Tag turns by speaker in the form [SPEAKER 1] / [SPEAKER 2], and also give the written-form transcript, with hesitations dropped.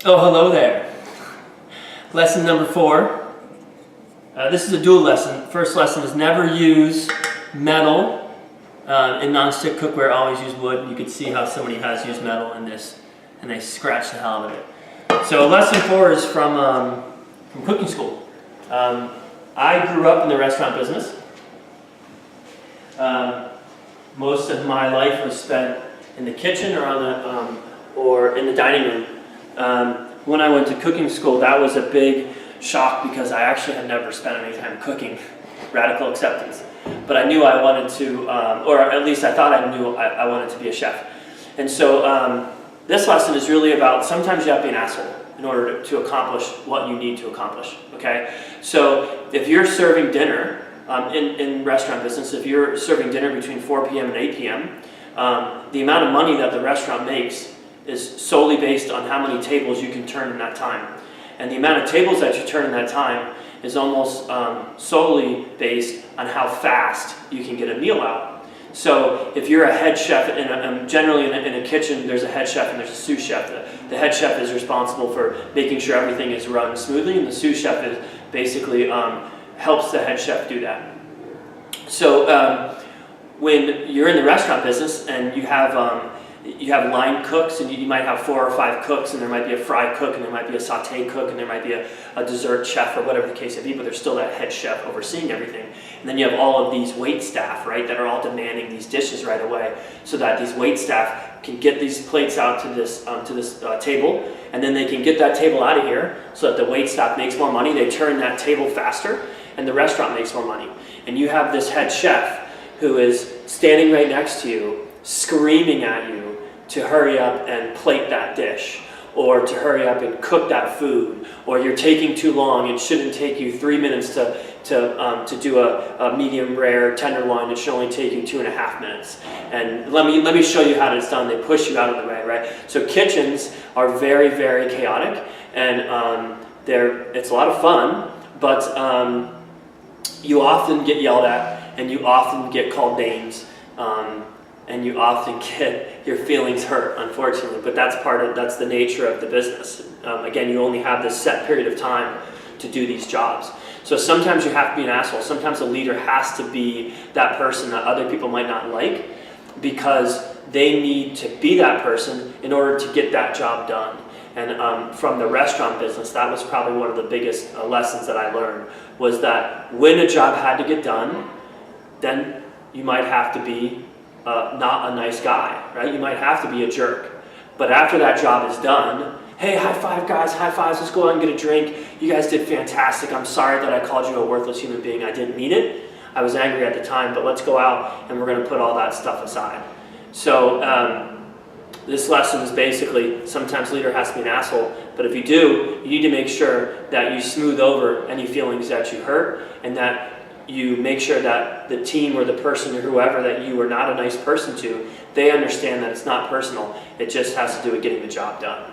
[SPEAKER 1] Oh, hello there. Lesson number 4. This is a dual lesson. First lesson is never use metal in non-stick cookware, always use wood. You can see how somebody has used metal in this and they scratch the hell out of it. So lesson 4 is from cooking school. I grew up in the restaurant business. Most of my life was spent in the kitchen or in the dining room. When I went to cooking school, that was a big shock because I actually had never spent any time cooking. Radical acceptance. But I knew I wanted to, or at least I thought I knew I wanted to be a chef. And so this lesson is really about sometimes you have to be an asshole in order to accomplish what you need to accomplish. Okay? So if you're serving dinner in restaurant business, if you're serving dinner between 4 p.m. and 8 p.m., the amount of money that the restaurant makes is solely based on how many tables you can turn in that time. And the amount of tables that you turn in that time is almost solely based on how fast you can get a meal out. So if you're a head chef, generally in a kitchen, there's a head chef and there's a sous chef. The head chef is responsible for making sure everything is run smoothly, and the sous chef is basically helps the head chef do that. So when you're in the restaurant business and you have line cooks, and you might have 4 or 5 cooks, and there might be a fry cook, and there might be a saute cook, and there might be a dessert chef, or whatever the case may be, but there's still that head chef overseeing everything. And then you have all of these wait staff, right, that are all demanding these dishes right away, so that these wait staff can get these plates out to this table, and then they can get that table out of here so that the wait staff makes more money. They turn that table faster, and the restaurant makes more money. And you have this head chef who is standing right next to you, screaming at you to hurry up and plate that dish, or to hurry up and cook that food, or you're taking too long. It shouldn't take you 3 minutes to do a medium rare tenderloin. It should only take you 2.5 minutes. And let me show you how it's done. They push you out of the way, right? So kitchens are very, very chaotic, and it's a lot of fun, but you often get yelled at, and you often get called names. And you often get your feelings hurt, unfortunately, but that's the nature of the business. Again, you only have this set period of time to do these jobs. So sometimes you have to be an asshole. Sometimes a leader has to be that person that other people might not like, because they need to be that person in order to get that job done. And from the restaurant business, that was probably one of the biggest lessons that I learned, was that when a job had to get done, then you might have to be not a nice guy, right? You might have to be a jerk. But after that job is done, hey, high five guys, high fives, let's go out and get a drink. You guys did fantastic. I'm sorry that I called you a worthless human being. I didn't mean it. I was angry at the time, but let's go out and we're going to put all that stuff aside. So this lesson is basically, sometimes leader has to be an asshole, but if you do, you need to make sure that you smooth over any feelings that you hurt, and that you make sure that the team or the person or whoever that you are not a nice person to, they understand that it's not personal. It just has to do with getting the job done.